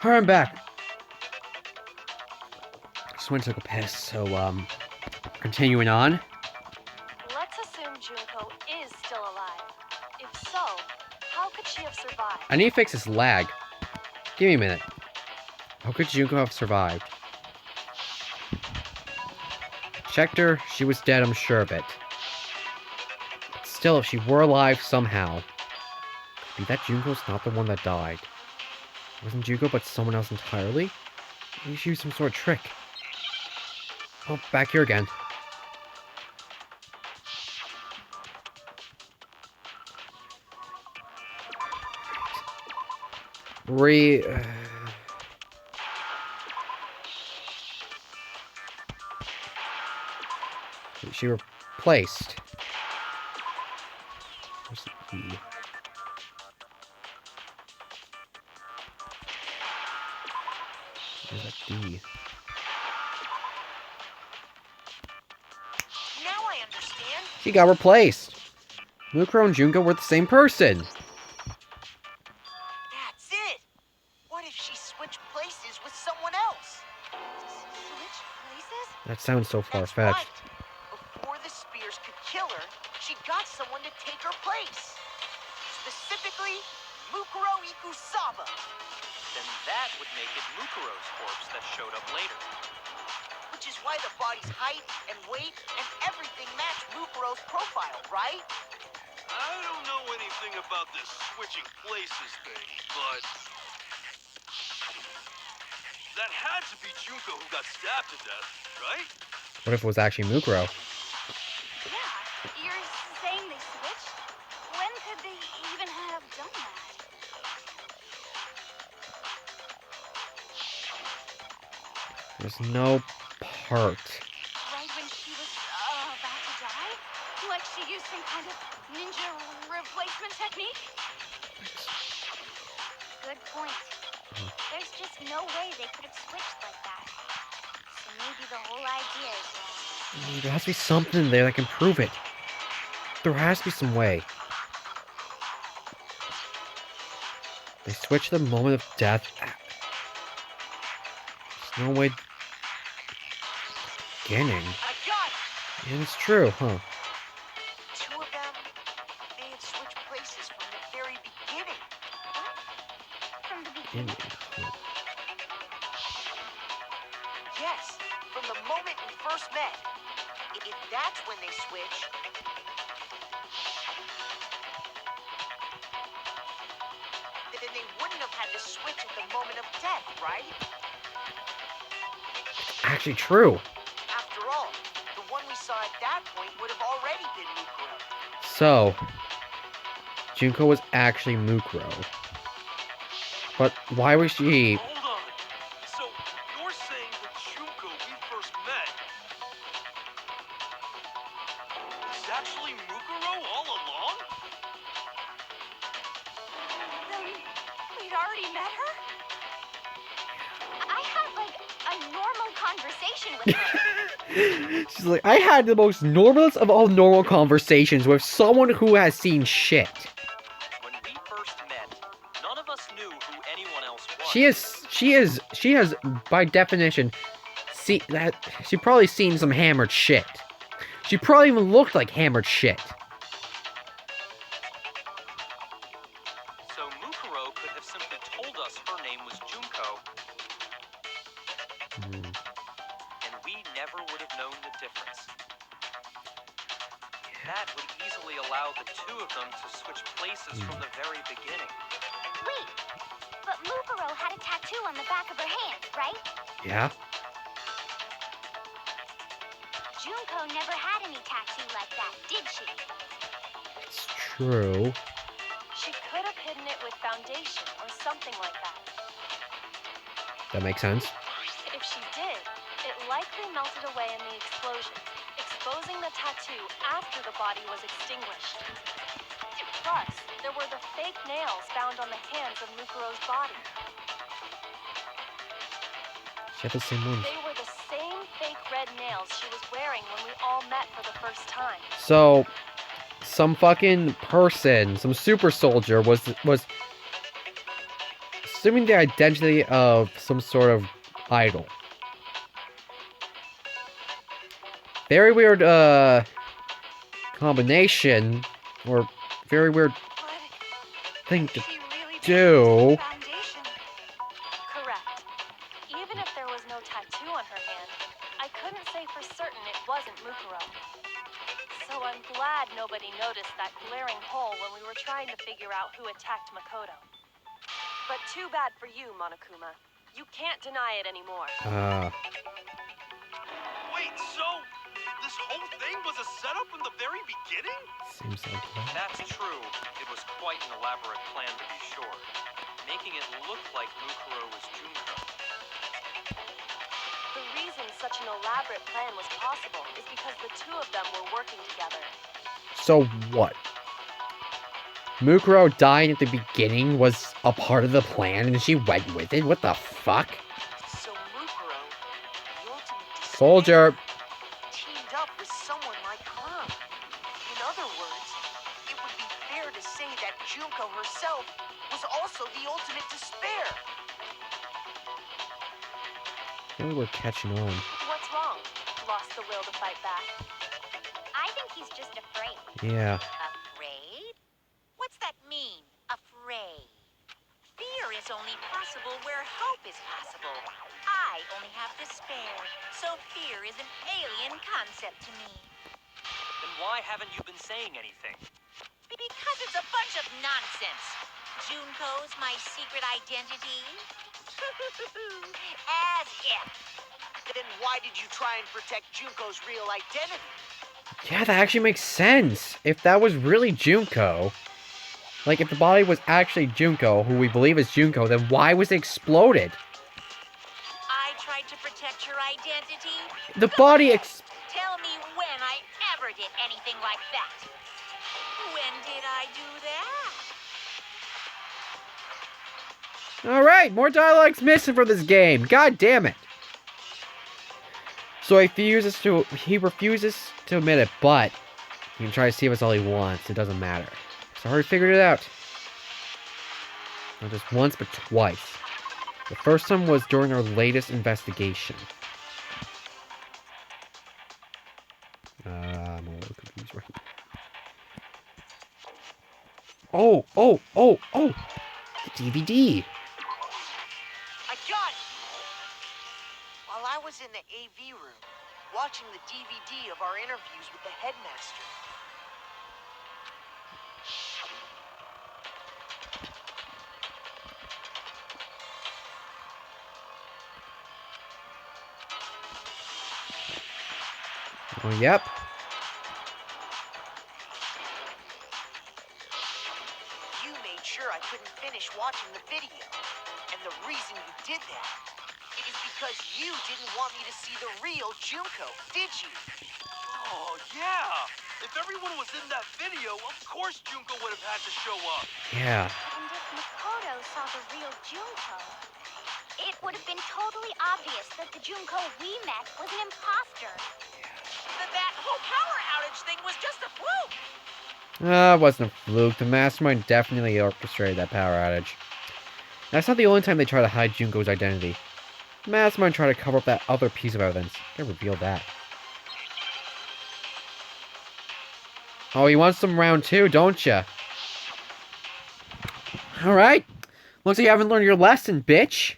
Alright, I'm back. Just went to take a piss, so, continuing on. Let's assume Junko is still alive. If so, how could she have survived? I need to fix this lag. Give me a minute. How could Junko have survived? Checked her, she was dead, I'm sure of it. But still, if she were alive somehow, could be that Junko's not the one that died. It wasn't Junko, but someone else entirely? Maybe she used some sort of trick. Oh, back here again. She replaced. Where's the E? Where's that D? Now I understand. She got replaced. Mukuro and Junko were the same person. That's it. What if she switched places with someone else? Switch places? That sounds so That's far-fetched. right. Before the spears could kill her, she got someone to take her place. Specifically, Mukuro Ikusaba. Then that would make it Mukuro's corpse that showed up later. Which is why the body's height and weight and everything match Mukuro's profile, right? I don't know anything about this switching places thing, but that had to be Junko who got stabbed to death, right? What if it was actually Mukuro? Yeah, you're saying they switched? When could they even have done that? There's no part. Right when she was about to die? Like she used some kind of ninja replacement technique? Good point. There's just no way they could have switched like that. So maybe the whole idea is There has to be something there that can prove it. There has to be some way. They switched the moment of death. There's no way. Beginning. I got it! Yeah, it's true, huh? Two of them, they had switched places from the very beginning. from the beginning. Beginning. Yes, from the moment we first met. If that's when they switched, then they wouldn't have had to switch at the moment of death, right? Actually true. After all, the one we saw at that point would have already been Mukuro. So, Junko was actually Mukuro. But why was she... Hold on. So, you're saying that Junko we first met is actually Mukuro all along? Then we'd already met her? I had like a normal conversation with her. She's like, I had the most normalest of all normal conversations with someone who has seen shit. When we first met, none of us knew who anyone else was. She has, by definition, she probably seen some hammered shit. She probably even looked like hammered shit. So Mukuro could have simply told us her name was Junko, and we never would have known the difference. That would easily allow the two of them to switch places from the very beginning. Wait, but Mukuro had a tattoo on the back of her hand, right? Yeah? Junko never had any tattoo like that, did she? It's true. She could have hidden it with foundation or something like that. That makes sense. If she did, it likely melted away in the explosion, exposing the tattoo after the body was extinguished. Plus, there were the fake nails found on the hands of Mukuro's body. She had the same ones. They were the same fake red nails she was wearing when we all met for the first time. So, some fucking person, some super soldier was assuming the identity of some sort of idol. Very weird, combination, or very weird But thing to she really did do. use the foundation. Correct. Even if there was no tattoo on her hand, I couldn't say for certain it wasn't Mukuro. So I'm glad nobody noticed that glaring hole when we were trying to figure out who attacked Makoto. But too bad for you, Monokuma. You can't deny it anymore. Wait, so this whole thing was a setup in the very beginning? Seems like that. That's true. It was quite an elaborate plan to be sure, making it look like Mukuro was Junko. The reason such an elaborate plan was possible is because the two of them were working together. So what? Mukuro dying at the beginning was a part of the plan and she went with it? What the fuck? So Mukuro, the ultimate despair, Soldier! teamed up with someone like her. In other words, it would be fair to say that Junko herself was also the ultimate despair. I feel like we're catching on. What's wrong? Lost the will to fight back? I think he's just afraid. Yeah. Afraid? What's that mean, afraid? Fear is only possible where hope is possible. I only have despair, so fear is an alien concept to me. Then why haven't you been saying anything? Because it's a bunch of nonsense. Junko's my secret identity? As if. Then why did you try and protect Junko's real identity? Yeah, that actually makes sense. If that was really Junko, like if the body was actually Junko, who we believe is Junko, then why was it exploded? I tried to protect her identity. The body Tell me when I ever did anything like that. When did I do that? Alright, more dialogue's missing from this game. God damn it. So he refuses to admit it, but he can try to see us all he wants. It doesn't matter. So I already figured it out. Not just once, but twice. The first time was during our latest investigation. I'm a little confused right now. Oh! The DVD! I got it! While I was in the AV room, watching the DVD of our interviews with the headmaster. Oh, yep. You made sure I couldn't finish watching the video. And the reason you did that is because you didn't want me to see the real Junko, did you? Oh, yeah. If everyone was in that video, of course Junko would have had to show up. Yeah. And if Makoto saw the real Junko, it would have been totally obvious that the Junko we met was an imposter. That whole power outage thing was just a fluke. It wasn't a fluke. The Mastermind definitely orchestrated that power outage. That's not the only time they try to hide Junko's identity. The Mastermind tried to cover up that other piece of evidence. They revealed that. Oh, you want some round two, don't ya? Alright. Looks like you haven't learned your lesson, bitch.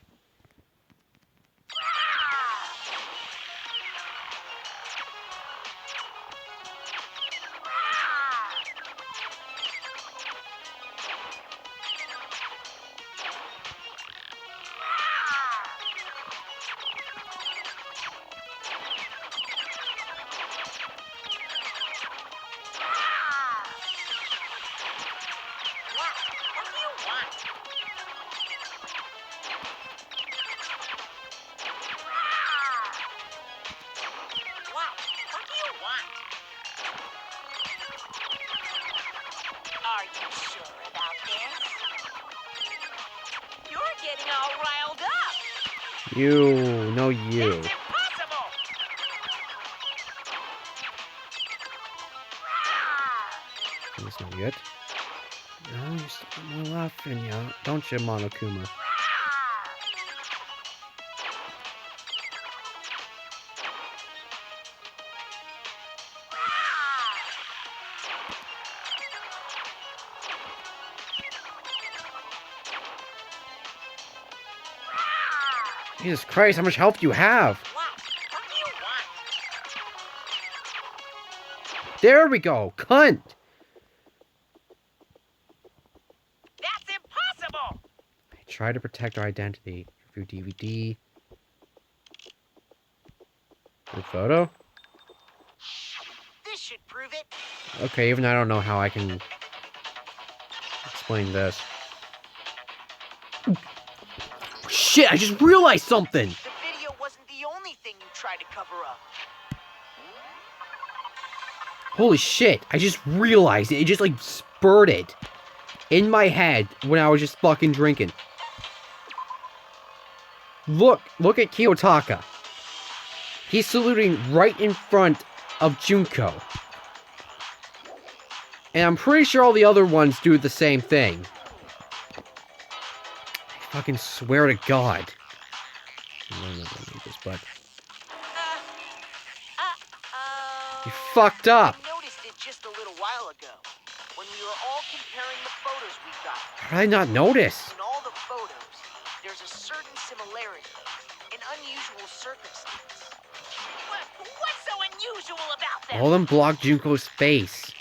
What do you want? What do you want? Are you sure about this? You're getting all riled up. You. No, you. It's impossible. That's not yet. No, you still got more left in ya, don't you, Monokuma? Jesus Christ, how much health do you have? What? What do you want? There we go, cunt! That's impossible! I try to protect our identity. Review DVD. Good photo? This should prove it. Okay, even I don't know how I can explain this. Shit, I just realized something! The video wasn't the only thing you tried to cover up. Holy shit, I just realized it. It just, like, spurted in my head when I was just fucking drinking. Look at Kiyotaka. He's saluting right in front of Junko. And I'm pretty sure all the other ones do the same thing. I fucking swear to God. I don't know this, but you fucked up. I noticed it just a little while ago, when we were all comparing the photos we got. How did I not notice? In all the photos, there's a certain similarity, an unusual circumstance. What's so unusual about them? All of them block Junko's face.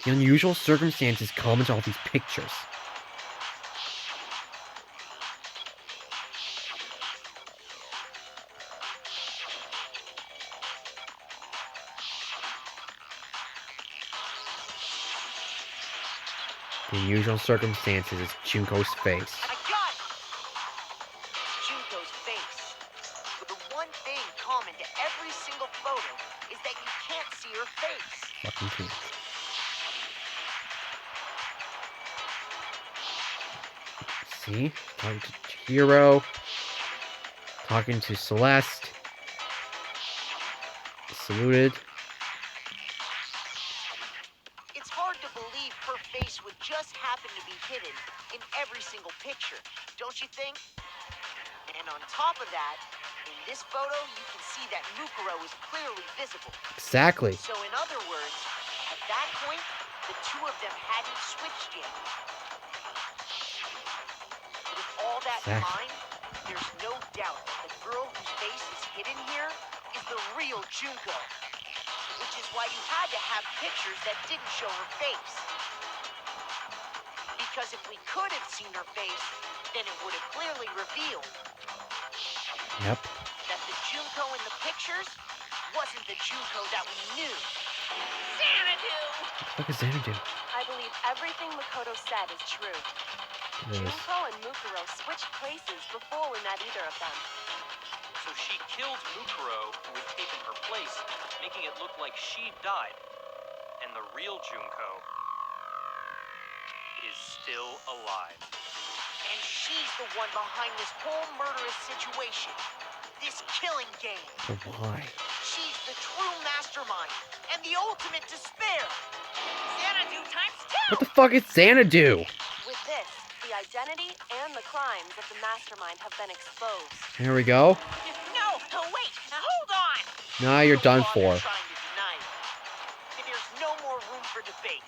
The unusual circumstances common to all these pictures. The unusual circumstances is Junko's face. I got it! Junko's face. But the one thing common to every single photo is that you can't see her face. Fucking can't. See? Talking to Chihiro. Talking to Celeste. Saluted. It's hard to believe her face would just happen to be hidden in every single picture, don't you think? And on top of that, in this photo, you can see that Mukuro is clearly visible. Exactly. So in other words, at that point, the two of them hadn't switched yet. With all that in Exactly. mind, there's no doubt that the girl whose face is hidden here is the real Junko. Which is why you had to have pictures that didn't show her face. Because if we could have seen her face, then it would have clearly revealed Yep. that the Junko in the pictures wasn't the Junko that we knew. Xanadu! What does Xanadu do? I believe everything Makoto said is true. It is. Junko and Mukuro switched places before we met either of them. So she killed Mukuro, who had taken her place, making it look like she died. And the real Junko is still alive. And she's the one behind this whole murderous situation. This killing game. But why? She's the true mastermind and the ultimate despair. Xanadu times What 2! the fuck is Xanadu? With this, the identity and the crimes of the Mastermind have been exposed. Here we go. No, wait, hold on! Nah, you're done Don't for. bother trying to deny it. There's no more room for debate.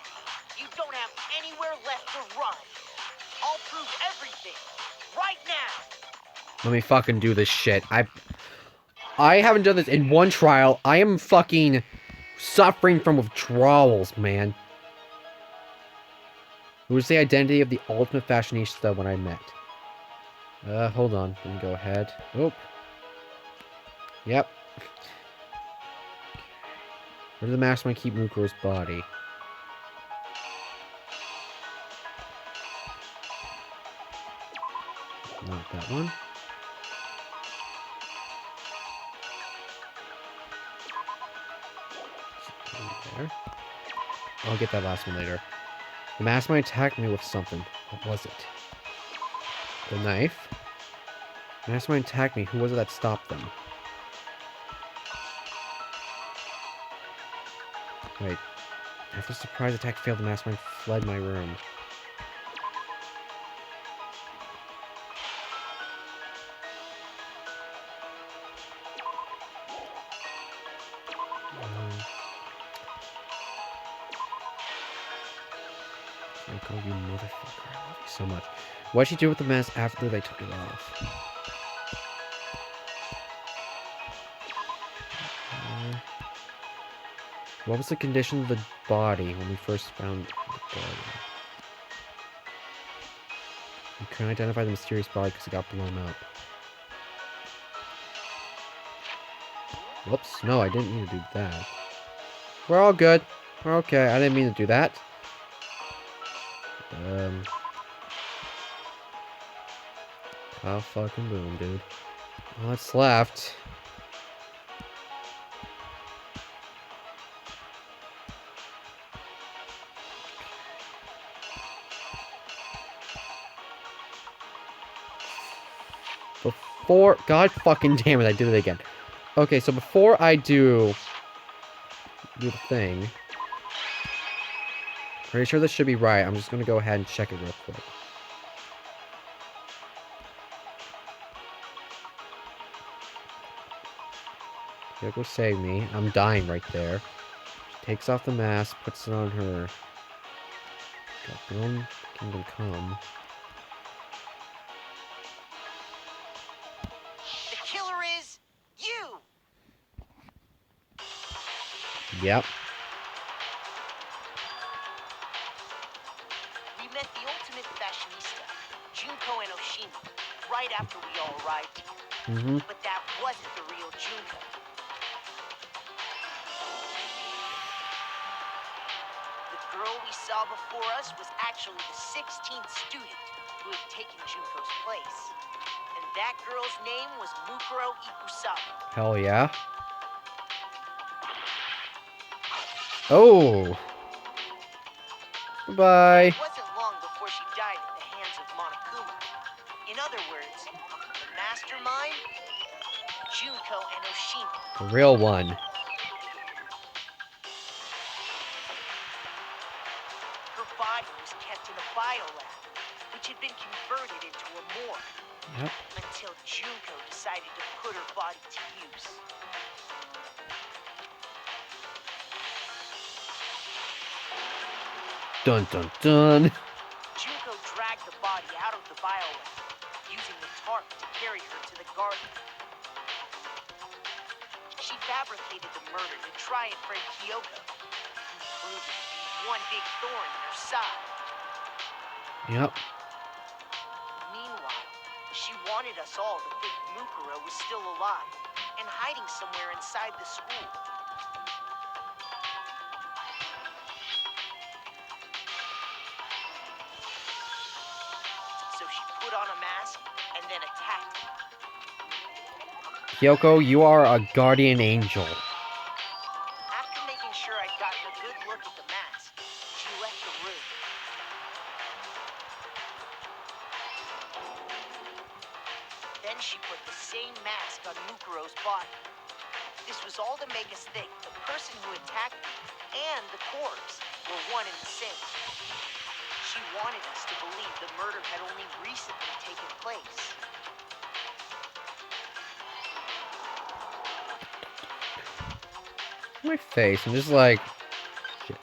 You don't have anywhere left to run. I'll prove everything right now. Let me fucking do this shit. I haven't done this in one trial. I am fucking suffering from withdrawals, man. Who was the identity of the ultimate fashionista when I met? Hold on. Let me go ahead. Oh. Yep. Where did the Mastermind keep Mukuro's body? Not that one. There. I'll get that last one later. The Mastermind attacked me with something. What was it? The knife? The Mastermind attacked me. Who was it that stopped them? Wait. After the surprise attack failed, the Mastermind fled my room. Michael, you motherfucker. I love you so much. What'd she do with the mask after they took it off? What was the condition of the body when we first found the body? We couldn't identify the mysterious body because it got blown up. Whoops, no, I didn't mean to do that. We're all good. We're okay. I didn't mean to do that. Oh, fucking boom, dude. All that's left. Before... God fucking damn it, I did it again. Okay, so before I do the thing... Pretty sure this should be right. I'm just gonna go ahead and check it real quick. Kyoko save me. I'm dying right there. She takes off the mask, puts it on her. God, Kingdom Come. The killer is you! Yep. We met the ultimate fashionista, Junko and Oshima, right after we all arrived here. Mm-hmm. But that wasn't the real Junko. The girl we saw before us was actually the 16th student who had taken Junko's place. And that girl's name was Mukuro Ikusawa. Hell yeah. Oh! Goodbye. It wasn't long before she died at the hands of Monokuma. In other words, the Mastermind, Junko and Oshima. The real one. Her body was kept in a biolab, which had been converted into a morgue. Yep. Until Junko decided to put her body to use. Dun dun dun. Junko dragged the body out of the biolab, using the tarp to carry her to the garden. She fabricated the murder to try and frame Kyoko, who proved to be one big thorn in her side. Yep. Meanwhile, she wanted us all to think Mukuro was still alive and hiding somewhere inside the school. So she put on a mask and then attacked me. Kyoko, you are a guardian angel. After making sure I'd gotten a good look at the mask, she left the room. Then she put the same mask on Mukuro's body. This was all to make us think the person who attacked me and the corpse were one and the same. She wanted us to believe the murder had only recently taken place. My face, I'm just like... Shit.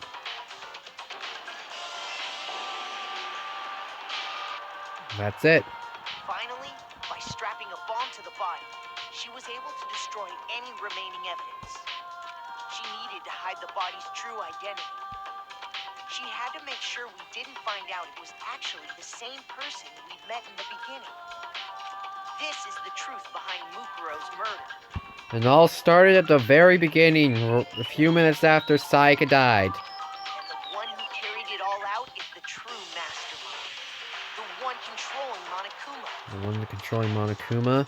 That's it. Finally, by strapping a bomb to the body, she was able to destroy any remaining evidence. She needed to hide the body's true identity. She had to make sure we didn't find out it was actually the same person we'd met in the beginning. This is the truth behind Mukuro's murder. It all started at the very beginning, a few minutes after Sayaka died. And the one who carried it all out is the true mastermind. The one controlling Monokuma. The one controlling Monokuma.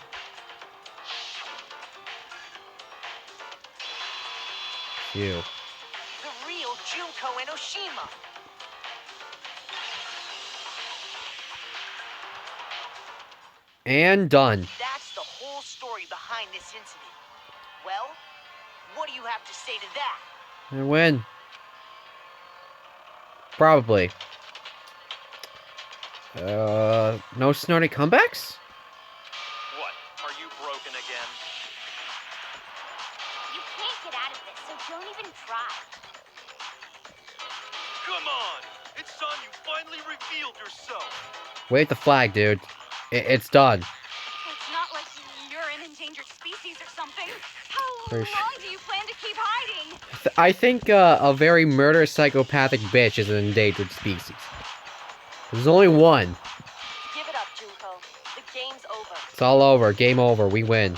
You. The real Junko and Oshima. And done. That's the whole story behind this incident. Well, what do you have to say to that? I win. Probably. No snarty comebacks? What? Are you broken again? You can't get out of this, so don't even try. Come on! It's time you finally revealed yourself! Wait the flag, dude. It's done. It's not like you're an endangered species or something. How Pretty long do you plan to keep hiding? I think a very murderous psychopathic bitch is an endangered species. There's only one. Give it up, Junko. The game's over. It's all over. Game over. We win.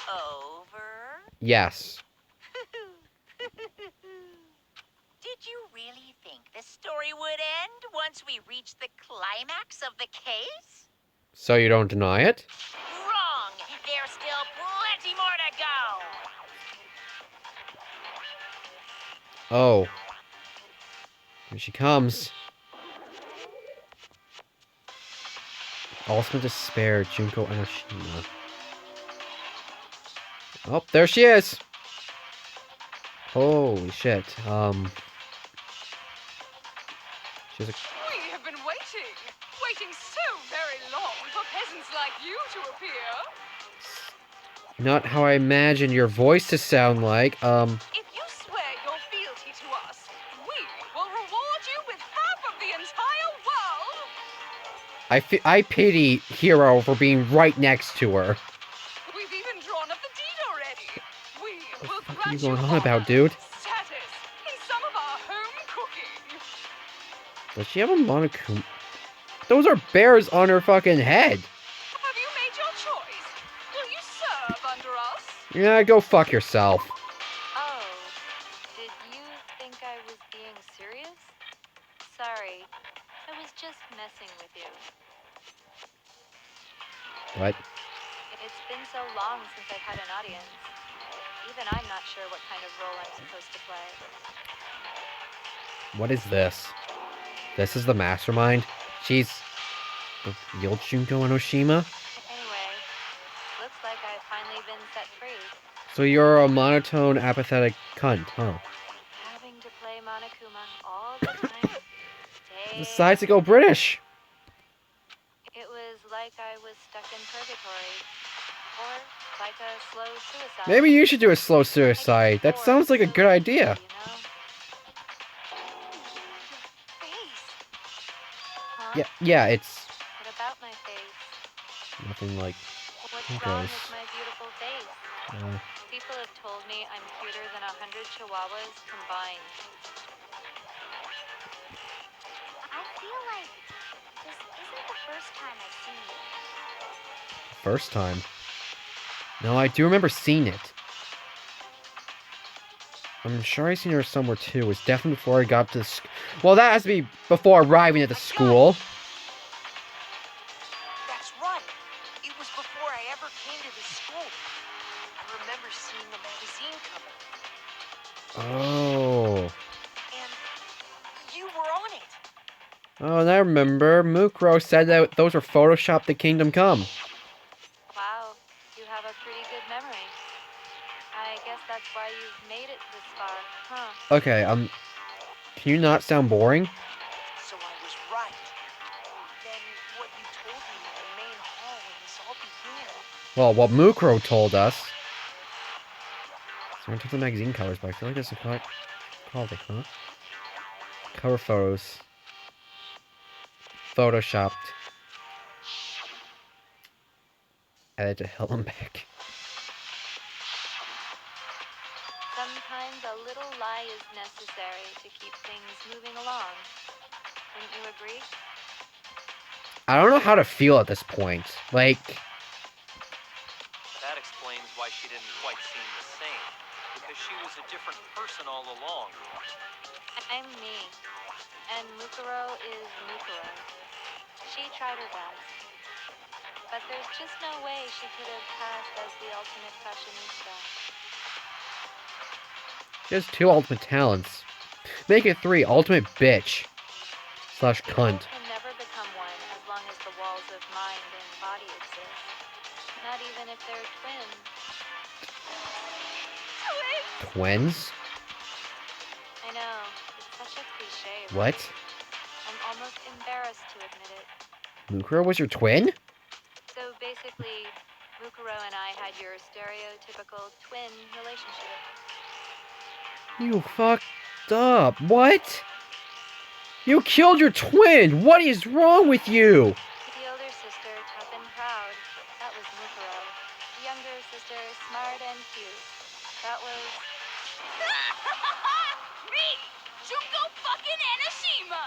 Over? Yes. Did you really think the story would end once we reached the climax of the case? So you don't deny it? Wrong! There's still plenty more to go! Oh. Here she comes. Ultimate Despair, Junko Enoshima. Oh, there she is! Holy shit. She's a... We have been waiting so very long for peasants like you to appear. Not how I imagined your voice to sound like. If you swear your fealty to us, we will reward you with half of the entire world. I pity Hero for being right next to her. We've even drawn up the deed already. We will What are grant you going you on about, dude? status in some of our home cooking. Does she have a monochrome? Those are bears on her fucking head. Have you made your choice? Will you serve under us? Yeah, go fuck yourself. Oh, did you think I was being serious? Sorry, I was just messing with you. What? It's been so long since I've had an audience. Even I'm not sure what kind of role I'm supposed to play. What is this? This is the Mastermind? She's the real Junko Enoshima? Anyway, looks like I've finally been set free. So you're a monotone, apathetic cunt, huh? Having to play Monokuma all the time. Decides to go British. It was like I was stuck in purgatory. Or like a slow suicide. Maybe you should do a slow suicide. That sounds like a good idea. You know? Face. Huh? Yeah, it's What about my face? nothing like... What's Who wrong cares? with my beautiful face? People have told me I'm cuter than 100 chihuahuas combined. I feel like this isn't the first time I've seen you. First time. No, I do remember seeing it. I'm sure I seen her somewhere too. It was definitely before I got to the well, that has to be before arriving at the school. That's right. It was before I ever came to the school. I remember seeing the magazine cover. Oh. And you were on it. Oh, and I remember. Mukuro said that those were photoshopped to Kingdom Come. Wow, you have a pretty good memory. I guess that's why you've made it this far, huh? Okay, can you not sound boring? So I was right. Then what you told me in the main hall when this all began. Well, what Mukuro told us. So I took the magazine covers, but I feel like that's a called it, huh? Cover photos. Photoshopped. Added to Hillenbeck. Sometimes a little lie is necessary to keep things moving along. Wouldn't you agree? I don't know how to feel at this point. Like, That explains why she didn't quite seem the same. Because she was a different person all along. I'm me. And Mukuro is Mukuro. She tried her best. But there's just no way she could have passed as the ultimate fashionista. she has 2 ultimate talents. Make it 3, ultimate bitch. / cunt. People can never become one as long as the walls of mind and body exist. Not even if they're twins. Twins? I know, it's such a cliche. right? What? I'm almost embarrassed to admit it. Mukuro was your twin? So basically, Mukuro and I had your stereotypical twin relationship. You fucked up. What? You killed your twin! What is wrong with you? The older sister, tough and proud. That was Mukuro. The younger sister, smart and cute. That was Me, Junko fucking Anashima.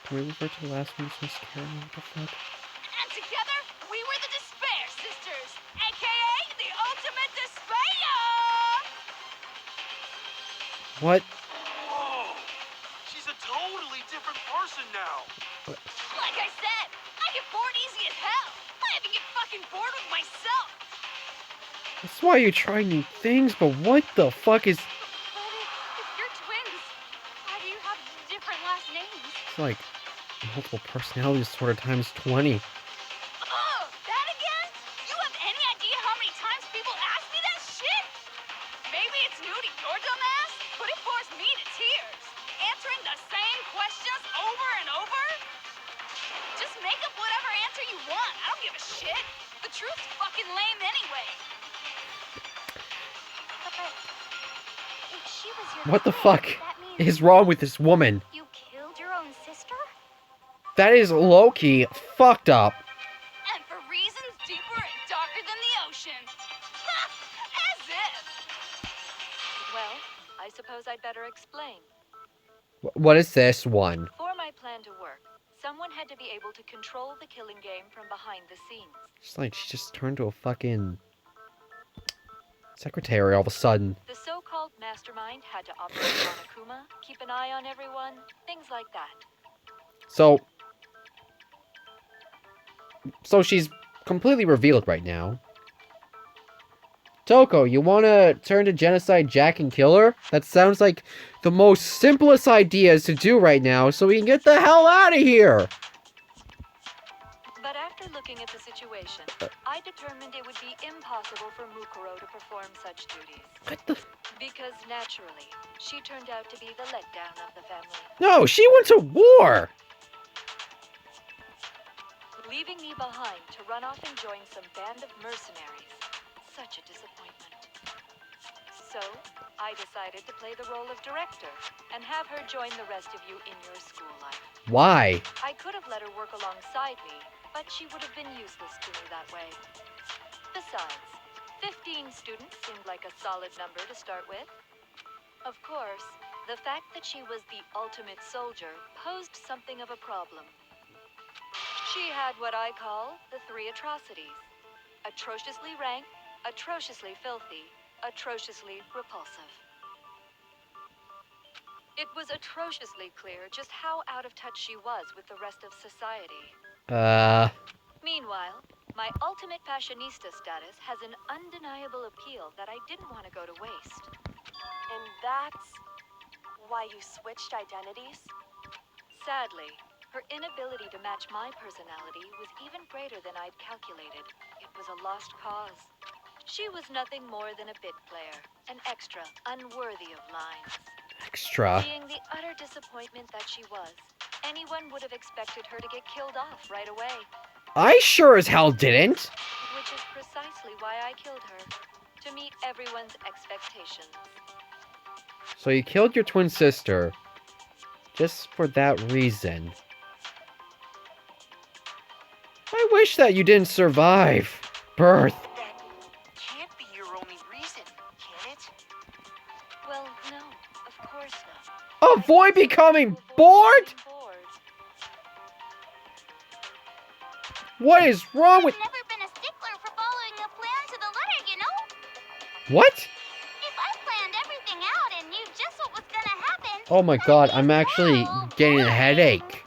Can we refer to the last one's mascara? What the fuck? And together, we were the Despair Sisters, aka the Ultimate Despair! What? Whoa! She's a totally different person now. Like I said, I get bored easy as hell. I even get fucking bored with myself. That's why you try new things, but what the fuck is... But if you're twins, why do you have different last names? It's like multiple personality disorder times 20. Oh, that again? You have any idea how many times people ask me that shit? Maybe it's new to your dumbass, but it bores me to tears. Answering the same questions over and over? Just make up whatever answer you want. I don't give a shit. The truth's fucking lame anyway. But if she was your What the twin, fuck that means is wrong with this woman? you killed your own sister? That is low-key fucked up. And for reasons deeper and darker than the ocean. Ha! As if. Well, I suppose I'd better explain. What is this one? For my plan to work, someone had to be able to control the killing game from behind the scenes. It's like she just turned to a fucking secretary all of a sudden. The so-called Mastermind had to operate on Akuma, keep an eye on everyone, things like that. So she's completely revealed right now. Toko, you wanna turn to Genocide Jack and kill her? That sounds like the most simplest ideas to do right now, so we can get the hell out of here! But after looking at the situation, I determined it would be impossible for Mukuro to perform such duties. What the? Because naturally, she turned out to be the letdown of the family. No, she went to war! Leaving me behind to run off and join some band of mercenaries. Such a disappointment. So, I decided to play the role of director and have her join the rest of you in your school life. Why? I could have let her work alongside me, but she would have been useless to me that way. Besides, 15 students seemed like a solid number to start with. Of course, the fact that she was the ultimate soldier posed something of a problem. She had what I call the three atrocities. Atrociously rank, atrociously filthy, atrociously repulsive. It was atrociously clear just how out of touch she was with the rest of society. Meanwhile, my ultimate fashionista status has an undeniable appeal that I didn't want to go to waste. And that's why you switched identities? Sadly, her inability to match my personality was even greater than I'd calculated. It was a lost cause. She was nothing more than a bit player, an extra, unworthy of lines. Extra. Being the utter disappointment that she was, anyone would have expected her to get killed off right away. I sure as hell didn't! Which is precisely why I killed her, to meet everyone's expectations. So you killed your twin sister just for that reason. I wish that you didn't survive birth. That can't be your only reason, can it? Well, no, of course not. Avoid becoming bored? What is wrong with... I've never been a stickler for following a plan to the letter, you know? What? If I planned everything out and knew just what was gonna happen... Oh my god, I'm actually getting a headache.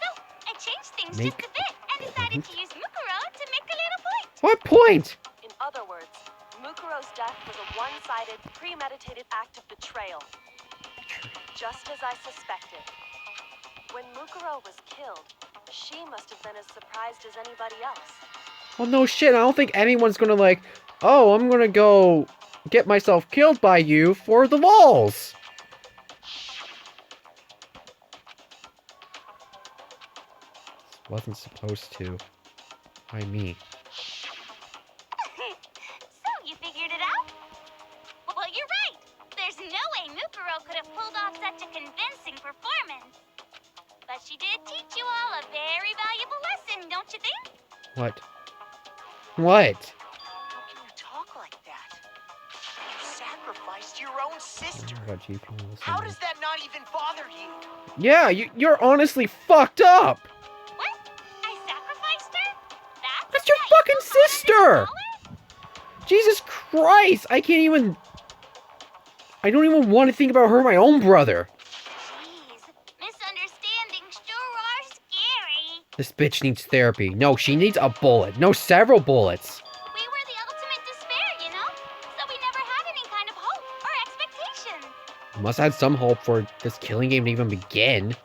So, I changed things Make just a bit and decided to use Mukuro to make a little point. What point? In other words, Mukuro's death was a one-sided, premeditated act of betrayal. Just as I suspected. When Mukuro was killed, she must have been as surprised as anybody else. Well, no shit, I don't think anyone's gonna like, oh, I'm gonna go get myself killed by you for the lols. Wasn't supposed to. Why me? So, you figured it out? Well, you're right. There's no way Mukuro could have pulled off such a convincing performance. But she did teach you all a very valuable lesson, don't you think? What? What? How can you talk like that? You sacrificed own sister. About G from the How same- does that not even bother you? Yeah, you're honestly fucked up. What? I sacrificed her? That's your fucking sister. Jesus Christ, I don't even want to think about her, my own brother. Jeez, misunderstandings sure are scary. This bitch needs therapy. No, she needs a bullet. No, several bullets. We were the ultimate despair, you know? So we never had any kind of hope or expectation. Must have had some hope for this killing game to even begin. Nope,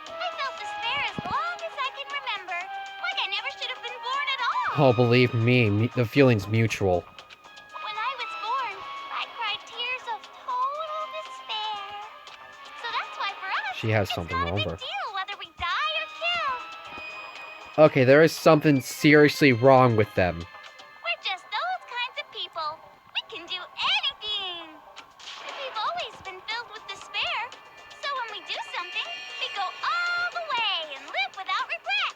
I felt despair as long as I can remember. Like I never should have been born at all. Oh, believe me, the feeling's mutual. When I was born, I cried tears of total despair. So that's why for us, She has it's something not a wrong big with her. deal whether we die or kill. Okay, there is something seriously wrong with them. We're just those kinds of people. We can do anything. We've always been filled with despair. So when we do something, we go all the way and live without regret.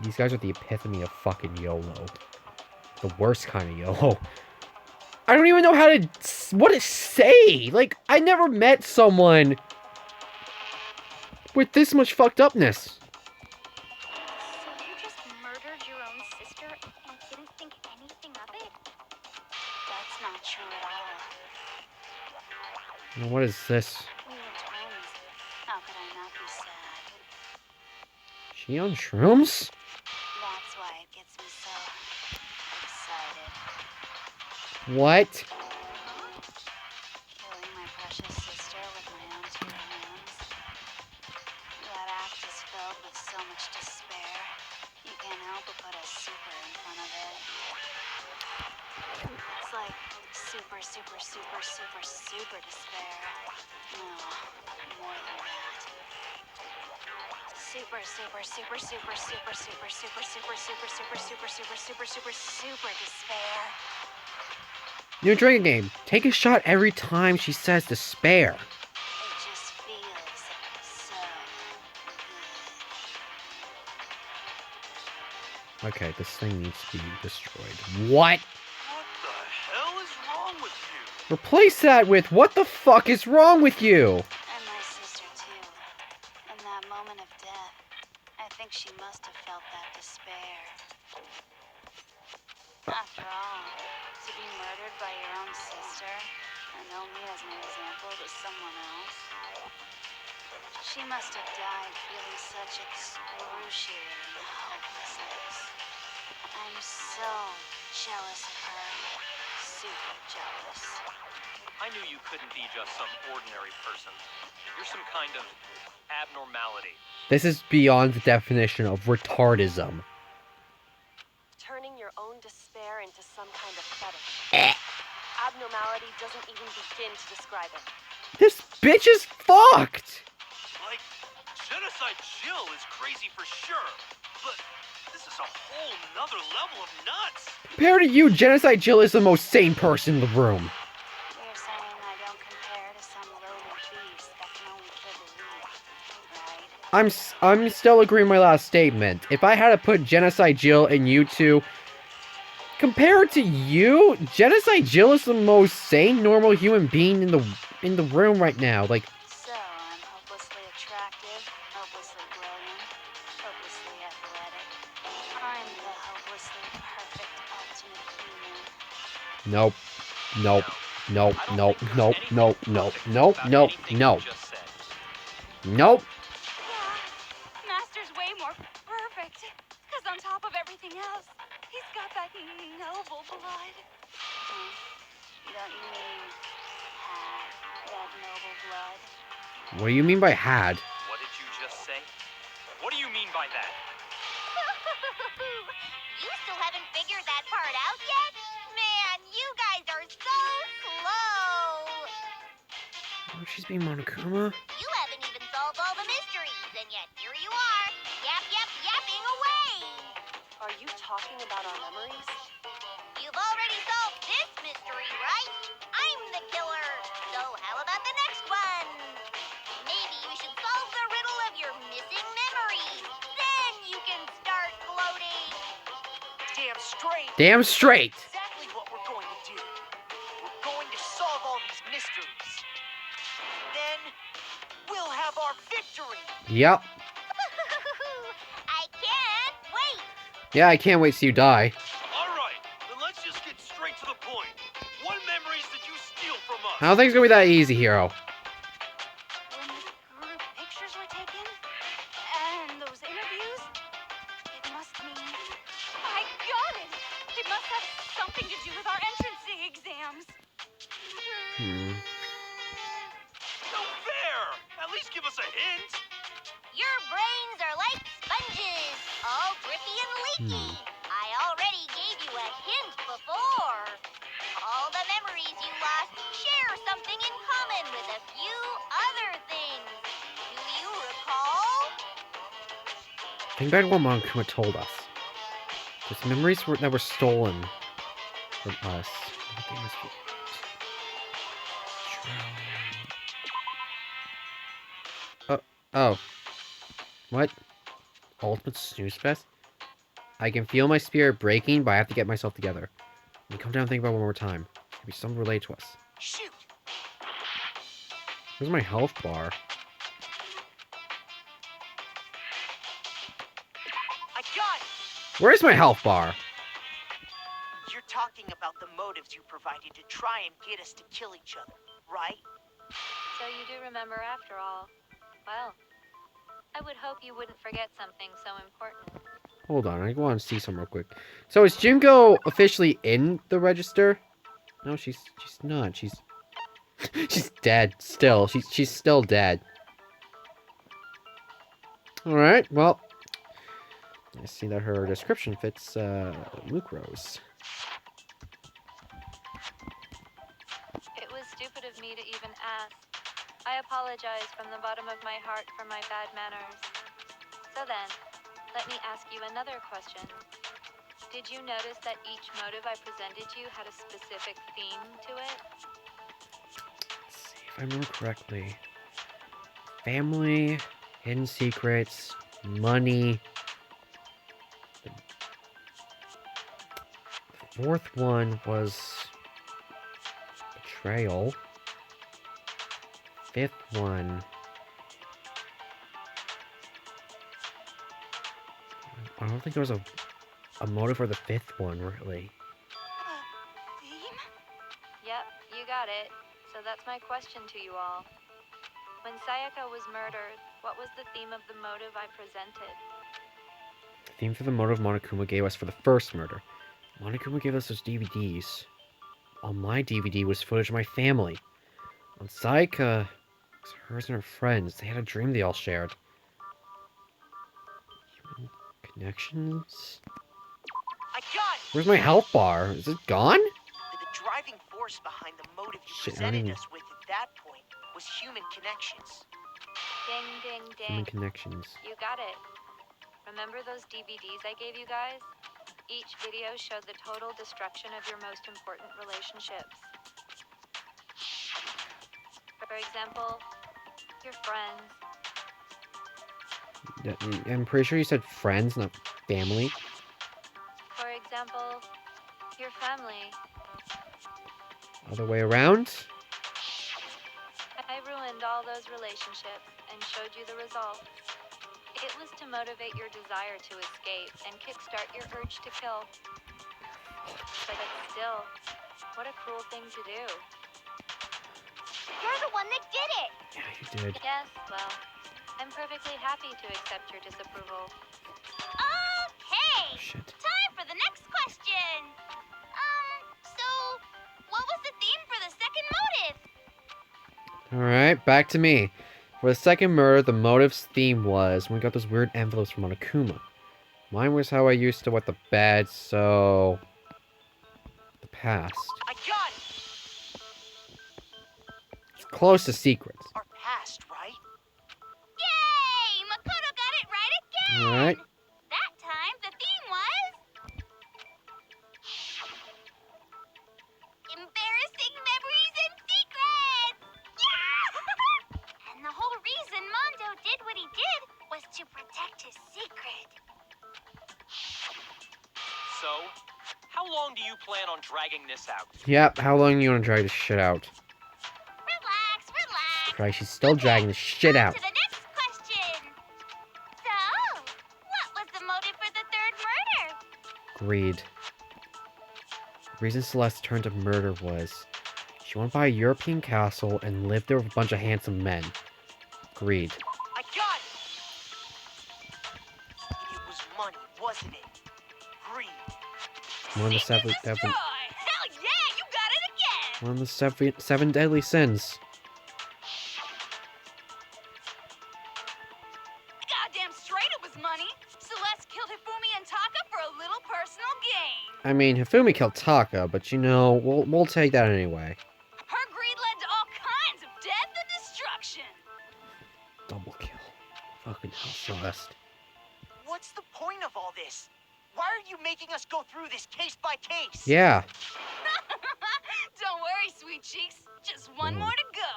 These guys are the epitome of fucking YOLO. The worst kind of YOLO. I don't even know what to say. Like, I never met someone with this much fucked upness. So you just murdered your own sister and didn't think anything of it? That's not true at all. What is this? We were twins. How could I not be sad? She on shrooms? That's why it gets me so excited. What? Killing my precious sister with my own two hands. That act is filled with so much despair. You can't help but put a super in front of it. It's like super, super, super, super, super despair. No, more than that. Super, super, super, super, super, super, super, super, super, super, super, super, super, super, super despair. New drinking game. Take a shot every time she says despair. It just feels so good. Okay, this thing needs to be destroyed. What? What the hell is wrong with you? Replace that with, what the fuck is wrong with you? And my sister, too. In that moment of death, I think she must have felt that despair. After all, to be murdered by your own sister, and only as an example to someone else, she must have died feeling such excruciating hopelessness. I'm so jealous of her. Super jealous. I knew you couldn't be just some ordinary person. You're some kind of abnormality. This is beyond the definition of retardism. Turning your own despair into some kind of fetish. Abnormality doesn't even begin to describe it. This bitch is fucked! Like, Genocide Jill is crazy for sure, but this is a whole nother level of nuts. Compared to you, Genocide Jill is the most sane person in the room. You're saying I don't compare to some lowly thieves that can only kill the weak, right? I'm still agreeing with my last statement. If I had to put Genocide Jill and you two, compared to you, Genocide Jill is the most sane, normal human being in the room right now. Like, So, I'm hopelessly attractive, hopelessly brilliant, hopelessly athletic. I'm the hopelessly perfect ultimate human. nope, nope, nope, I don't nope, think there's nope, anything nope, perfect nope, nope, about nope, anything no, you just said. nope. Yeah, Master's way more perfect. Because on top of everything else, he's got that noble blood. Don't you mean had that noble blood? What do you mean by had? What did you just say? What do you mean by that? You still haven't figured that part out yet? Man, you guys are so slow. Oh, she's being Monokuma? You haven't even solved all the mysteries, and yet here you are, yapping away. Are you talking about our memories? You've already solved this mystery, right? I'm the killer. So how about the next one? Maybe you should solve the riddle of your missing memories. Then you can start gloating. Damn straight. Damn straight! Exactly what we're going to do. We're going to victory. Yep. I can't wait. Yeah, I can't wait to see you die. All right, then let's just get straight to the point. What memories did you steal from us? I don't think it's gonna be that easy, Hero. When the group pictures were taken, and those interviews, it must mean... I got it! It must have something to do with our entrance exams. No fair! At least give us a hint. Your brains are like sponges, all drippy and leaky. I already gave you a hint before. All the memories you lost share something in common with a few other things. Do you recall? Think back to what Monokuma told us. There's memories that were stolen from us. Oh. What? Ultimate Snooze Fest? I can feel my spirit breaking, but I have to get myself together. Let me come down and think about it one more time. Maybe something related to us. Shoot! Where's my health bar? I got it! Where's my health bar? You're talking about the motives you provided to try and get us to kill each other, right? So you do remember after all. Well, I would hope you wouldn't forget something so important. Hold on, I want to see some real quick. So is Junko officially in the register? No, she's not. She's dead still. She's still dead. All right. Well, I see that her description fits Mukuro's. It was stupid of me to even ask. I apologize from the bottom of my heart for my bad manners. So then, let me ask you another question. Did you notice that each motive I presented you had a specific theme to it? Let's see if I remember correctly. Family, hidden secrets, money. The fourth one was betrayal. Fifth one. I don't think there was a motive for the fifth one, really. Theme? Yep, you got it. So that's my question to you all. When Sayaka was murdered, what was the theme of the motive I presented? The theme for the motive Monokuma gave us for the first murder. Monokuma gave us those DVDs. On my DVD was footage of my family. On Sayaka, it was hers and her friends. They had a dream they all shared. Human connections? I got it! Where's my health bar? Is it gone? The driving force behind the motive you Shit, I presented don't us with at that point was human connections. Ding, ding, ding. Human connections. You got it. Remember those DVDs I gave you guys? Each video showed the total destruction of your most important relationships. For example, your friends. I'm pretty sure you said friends, not family. For example, your family. Other way around? I ruined all those relationships and showed you the result. It was to motivate your desire to escape and kickstart your urge to kill. But still, what a cruel thing to do. You're the one that did it. Yeah, you did. Yes, well, I'm perfectly happy to accept your disapproval. Okay. Oh, shit. Time for the next question. So, what was the theme for the second motive? Alright, back to me. For the second murder, the motive's theme was when we got those weird envelopes from Monokuma. Mine was how I used to what the bad, so... the past. I got it! It's close to secrets. Our past, right? Yay! Makoto got it right again! Alright. That time, the theme was... embarrassing memories and secrets! Yeah! And the whole reason Mondo did what he did was to protect his secret. So, how long do you plan on dragging this out? Yep, how long do you want to drag this shit out? Relax, relax. Christ, she's still dragging this shit On out. to the next question. Greed. The reason Celeste turned to murder was she wanted to buy a European castle and lived there with a bunch of handsome men. Greed. I got it! It was money, wasn't it? Greed. One of the Seek to seven, destroy! Hell yeah, you got it again! one of the seven deadly sins. Goddamn straight it was money. Celeste killed Hifumi and Taka for a little personal gain. I mean, Hifumi killed Taka, but you know, we'll take that anyway. Her greed led to all kinds of death and destruction. Double kill. Fucking hell, Celeste. What's the point of all this? Why are you making us go through this case by case? Yeah. Don't worry, sweet cheeks. Just one more to go.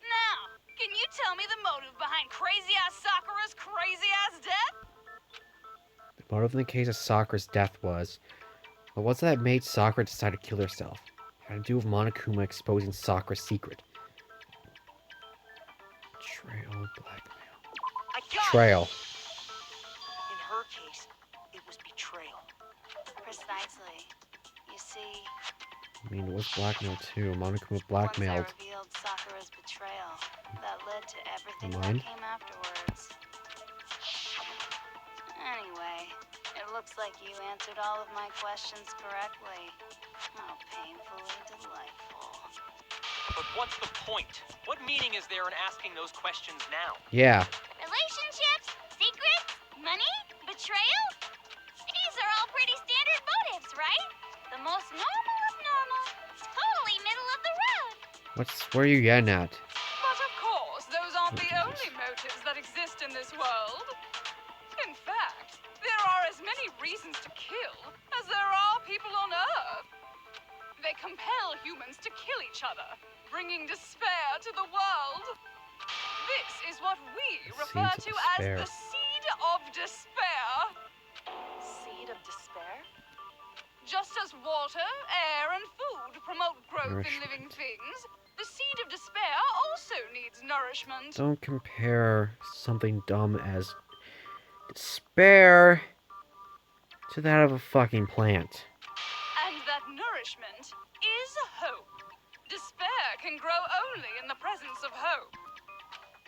Now, can you tell me the motive behind crazy-ass Sakura's crazy-ass death? The motive in the case of Sakura's death was, but what's that made Sakura decide to kill herself? It had to do with Monokuma exposing Sakura's secret. Betrayal, blackmail. I got Betrayal. it! In her case, it was betrayal. Precisely. You see, I mean, it was blackmail too. Monokuma blackmailed. once I revealed Sakura's betrayal, that led to everything Mine? that came afterwards. Anyway, it looks like you answered all of my questions correctly. How painfully delightful. But what's the point? What meaning is there in asking those questions now? Yeah. Relationships, secrets, money, betrayal? These are all pretty standard motives, right? The most normal of normal. Totally middle of the road. Where are you getting at? But of course, those aren't Oh, the Jesus. only motives that exist in this world. In fact, there are as many reasons to kill as there are people on Earth. They compel humans to kill each other, bringing despair to the world. This is what we The refer seeds to of as despair. the seed of despair. Seed of despair? Just as water, air, and food promote growth in living Nourishment. things, the seed of despair also needs nourishment. Don't compare something dumb as despair to that of a fucking plant. And that nourishment is hope. Despair can grow only in the presence of hope.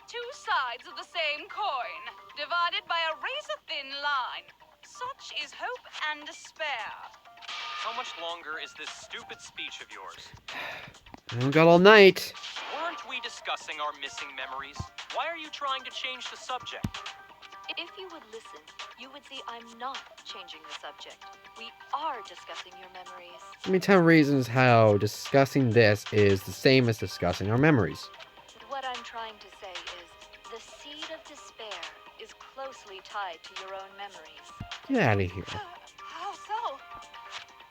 Two sides of the same coin, divided by a razor-thin line. Such is hope and despair. How much longer is this stupid speech of yours? I don't got all night. Weren't we discussing our missing memories? Why are you trying to change the subject? If you would listen, you would see I'm not changing the subject. We are discussing your memories. Let me 10 reasons how discussing this is the same as discussing our memories. What I'm trying to say is, the seed of despair is closely tied to your own memories. Get out of here. How so?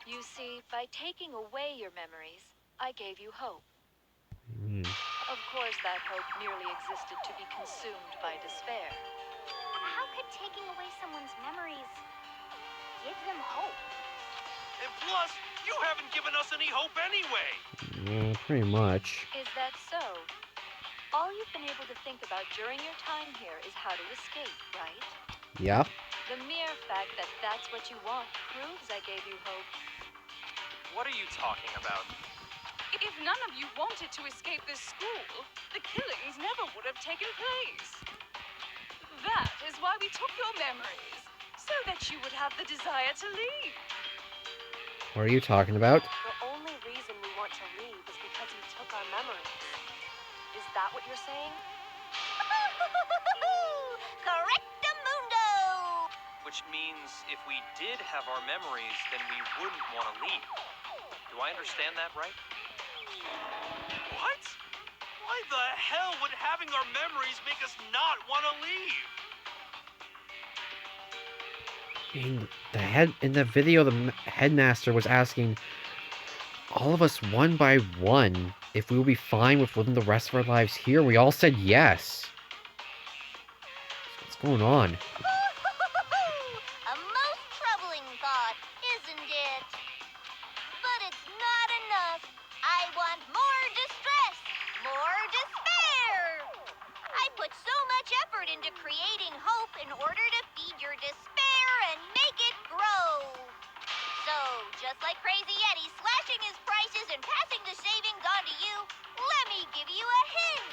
You see, by taking away your memories, I gave you hope. Hmm. Of course, that hope merely existed to be consumed by despair. How could taking away someone's memories give them hope? And plus, you haven't given us any hope anyway. Yeah, pretty much. Is that so? All you've been able to think about during your time here is how to escape, right? Yeah. The mere fact that that's what you want proves I gave you hope. What are you talking about? If none of you wanted to escape this school, the killings never would have taken place. That is why we took your memories, so that you would have the desire to leave. What are you talking about? The only reason we want to leave is because you took our memories. Is that what you're saying? Correctamundo! Which means if we did have our memories, then we wouldn't want to leave. Do I understand that right? What? Why the hell would having our memories make us not want to leave? In the video, the headmaster was asking all of us one by one if we would be fine with living the rest of our lives here. We all said yes. What's going on? A most troubling thought, isn't it? But it's not enough. I want more distress, more despair. I put so much effort into creating hope in order to feed your despair and make it grow. just like Crazy Yeti slashing his prices and passing the savings on to you, let me give you a hint.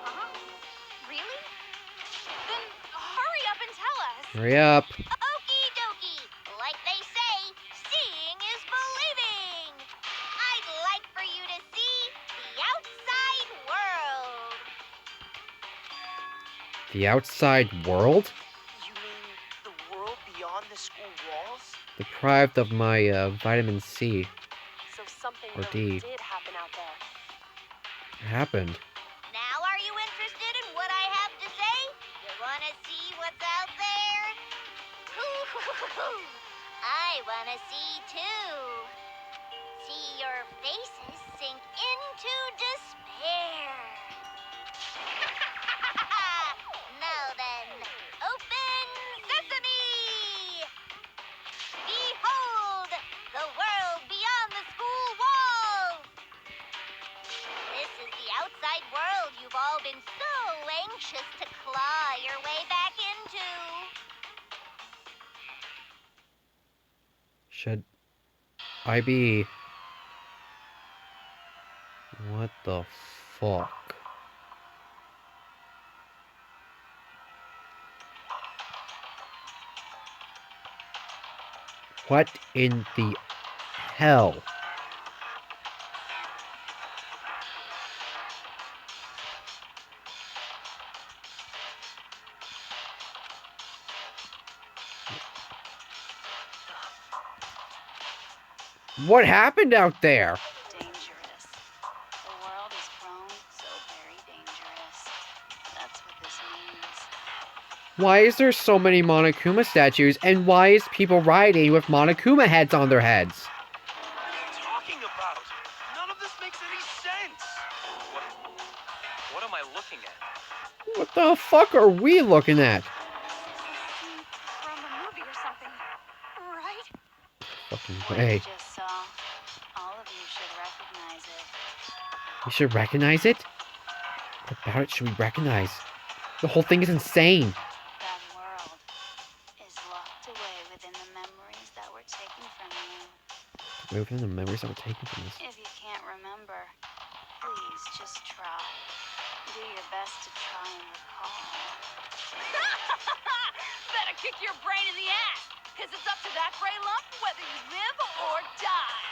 Huh? Really? Then hurry up and tell us. Hurry up. Okie dokie. Like they say, seeing is believing. I'd like for you to see the outside world. The outside world? You mean the world beyond the school walls? Deprived of my vitamin C. So something Or really D. did happen out there. What happened? Now are you interested in what I have to say? You wanna see what's out there? I wanna see too. See your faces sink into despair. Now then, open sesame! Behold, the world beyond the school walls! This is the outside world you've all been so anxious to claw your way back into. Should I be... What the fuck? What in the hell? What happened out there? Dangerous. The world has grown so very dangerous. That's what this means. Why is there so many Monokuma statues, and why is people riding with Monokuma heads on their heads? What are you talking about? None of this makes any sense. What am I looking at? What the fuck are we looking at? From a movie or something, right? Fucking What way. you just saw, all of you should recognize it. We should recognize it? What about it should we recognize? The whole thing is insane. That world is locked away within the memories that were taken from you. Moving the memories that were taken from us. If you can't remember, please just try. Do your best to try and recall. Better kick your brain in the ass, because it's up to that gray lump whether you live or die.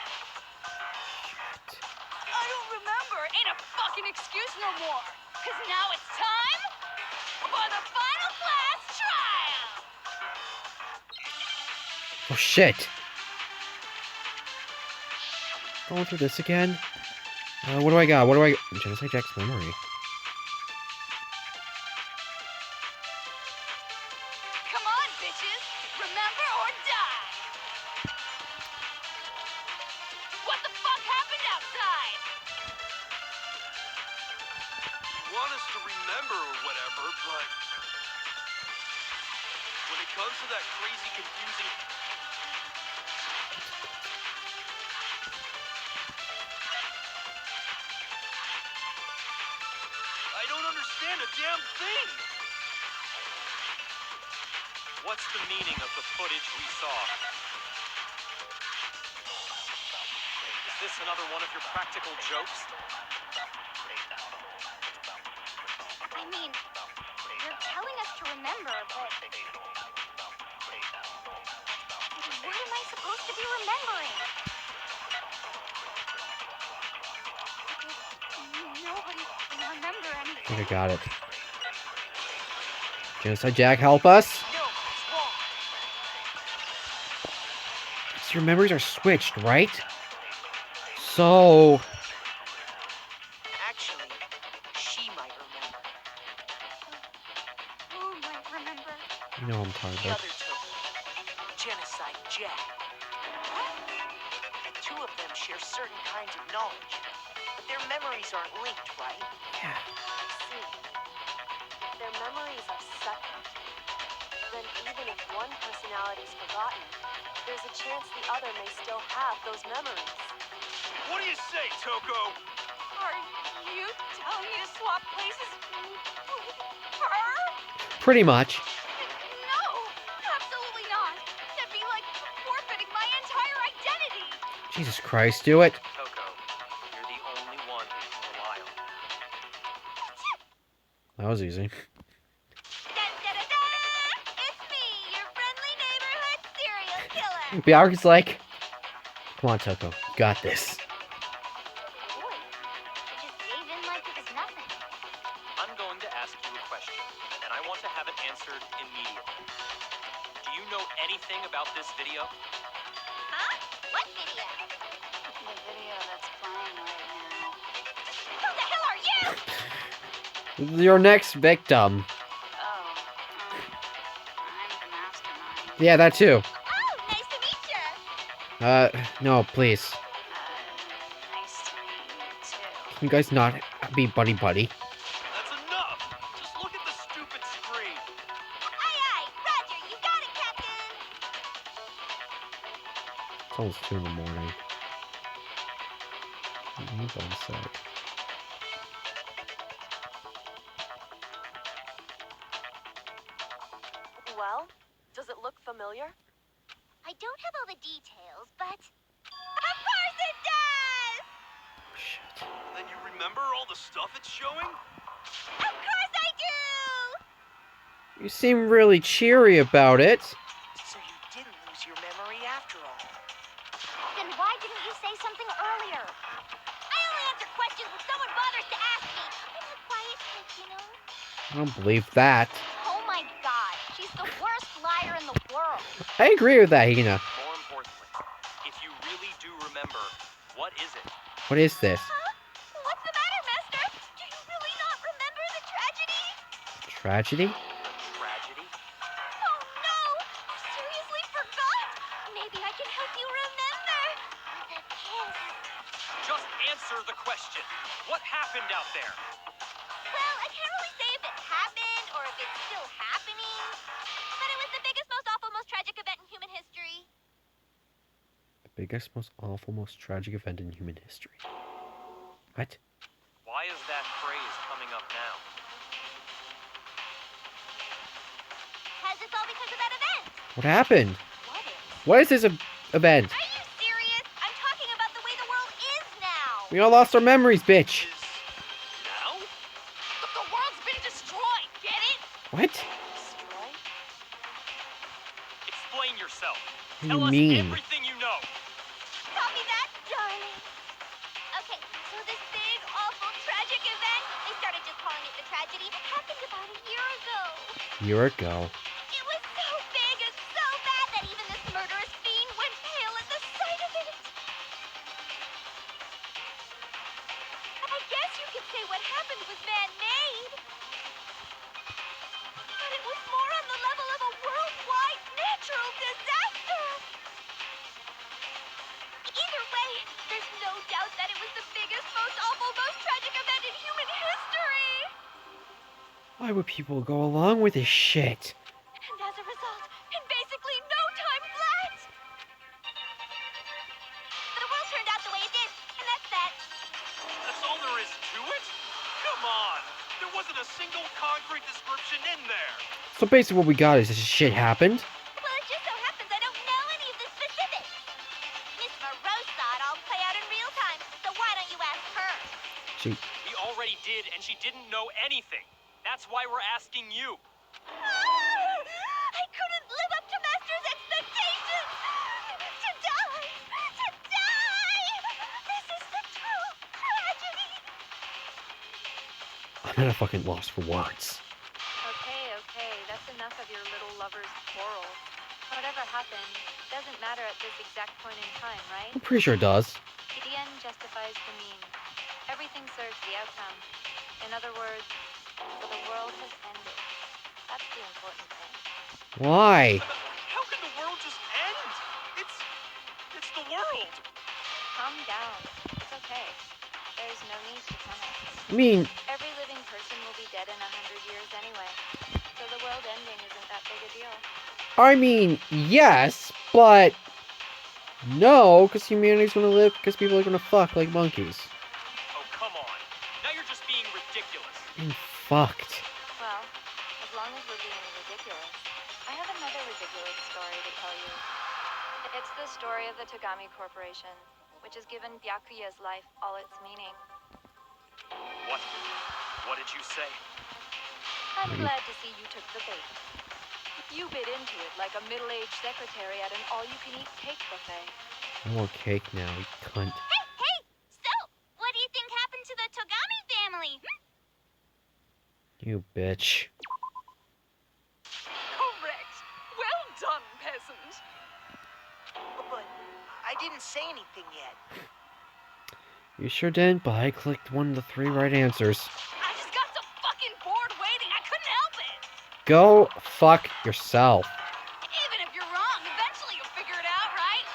I don't remember. Ain't a fucking excuse no more. Because now it's time for the final class trial. Oh shit! Going through this again? What do I got? What do I... Genocide Jack's memory. Come on, bitches. Remember or die. What the fuck happened outside? You want us to remember or whatever, but when it comes to that crazy, confusing... I don't understand a damn thing! What's the meaning of the footage we saw? Is this another one of your practical jokes? I mean, you're telling us to remember, but... What am I supposed to be remembering? Nobody can remember I anything. think I got it. Genocide Jack, help us! No, it's wrong. So your memories are switched, right? So... Actually, she might remember. Who might remember? You know what I'm talking The about. other two, Genocide Jack. The two of them share certain kinds of knowledge, but their memories aren't linked, right? Yeah. I see. If their memories are separate, then even if one personality is forgotten, there's a chance the other may still have those memories. What do you say, Toko? Are you telling me to swap places with her? Pretty much. No, absolutely not. That'd be like forfeiting my entire identity. Jesus Christ, do it. Toko, you're the only one we can rely on. That was easy. Da-da-da-da! It's me, your friendly neighborhood serial killer. Byaku's like, come on, Toko, you got this. Boy, you just gave in like it was nothing. I'm going to ask you a question, and I want to have it answered immediately. Do you know anything about this video? Huh? What video? The video that's playing right now. Who the hell are you? Your next victim. Oh, I'm the Mastermind. Yeah, that too. Oh, nice to meet you. No, please. Nice to meet you too. Can you guys not be buddy-buddy? That's enough! Just look at the stupid screen! Aye, aye. Roger, you got it, Captain. It's almost 2 in the morning. Hold on a sec. Well, does it look familiar? I don't have all the details, but... Of course it does! Shit. Then you remember all the stuff it's showing? Of course I do! You seem really cheery about it. So you didn't lose your memory after all. Then why didn't you say something earlier? I only answer questions when someone bothers to ask me. I'm a quiet type, you know? I don't believe that. Oh my god, she's the worst liar in the world. I agree with that, Hina. More importantly, if you really do remember, what is it? What is this? Huh? What's the matter, Master? Do you really not remember the tragedy? Tragedy? Tragedy? Oh no! You seriously forgot? Maybe I can help you remember. The kiss. Just answer the question. What happened out there? Well, I can't really say if it happened or if it's still happening. But it was the biggest, most awful, most tragic event in human history. The biggest, most awful, most tragic event in human history. What? Why is that phrase coming up now? Because it's all because of that event. What happened? What is? What is this event? Are you serious? I'm talking about the way the world is now. We all lost our memories, bitch. Is... now? The world's been destroyed, get it? What? Destroy? Explain yourself. What do Tell you us mean? everything you know. Copy that, darling. Okay, so this big, awful, tragic event, they started just calling it the tragedy, happened about a year ago. Year ago. It was so big and so bad that even this murderous fiend went pale at the sight of it. I guess you could say what happened was man-made. But it was more on the level of a worldwide natural disaster. Either way, there's no doubt that it was the biggest, most awful, most tragic event in human history. Why would people go along with this shit? And as a result, in basically no time flat, the world turned out the way it did, and that's that. That's all there is to it? Come on! There wasn't a single concrete description in there! So basically what we got is this shit happened. Well, it just so happens I don't know any of the specifics. Miss Morose saw it all play out in real time, so why don't you ask her? She We already did, and she didn't know anything. That's why we're asking you. I couldn't live up to Master's expectations! To die! To die! This is the true tragedy! I'm at a fucking loss for words. Okay, that's enough of your little lover's quarrel. Whatever happened doesn't matter at this exact point in time, right? I'm pretty sure it does. The end justifies the mean. Everything serves the outcome. In other words, the world has ended. That's the important thing. Why? How can the world just end? It's the world! Calm down. It's okay. There's no need to panic. I mean, Every living person will be dead in 100 years anyway. So the world ending isn't that big a deal. yes, but no, because humanity's gonna live because people are gonna fuck like monkeys. Oh, come on. Now you're just being ridiculous. Being fucked. Well, as long as we're being ridiculous, I have another ridiculous story to tell you. It's the story of the Tagami Corporation. which has given Byakuya's life all its meaning. What? What did you say? I'm glad to see you took the bait. You bit into it like a middle-aged secretary at an all-you-can-eat cake buffet. I want cake now, you cunt. Hey! So, what do you think happened to the Togami family? You bitch. Correct. Well done, peasant. But I didn't say anything yet. You sure didn't, but I clicked one of the 3 right answers. I just got so fucking bored waiting, I couldn't help it. Go fuck yourself. Even if you're wrong, eventually you'll figure it out, right?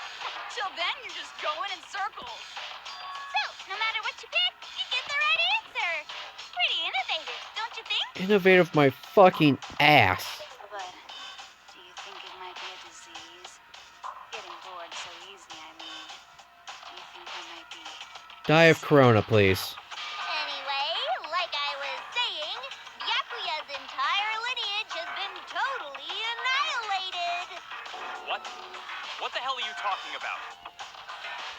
Till then, you're just going in circles. So, no matter what you pick, you get the right answer. Pretty innovative, don't you think? Innovative my fucking ass. But do you think it might be a disease? Getting bored so easy, I mean. Do you think I might be... Die of corona, please. Anyway, like I was saying, Byakuya's entire lineage has been totally annihilated. What? What the hell are you talking about?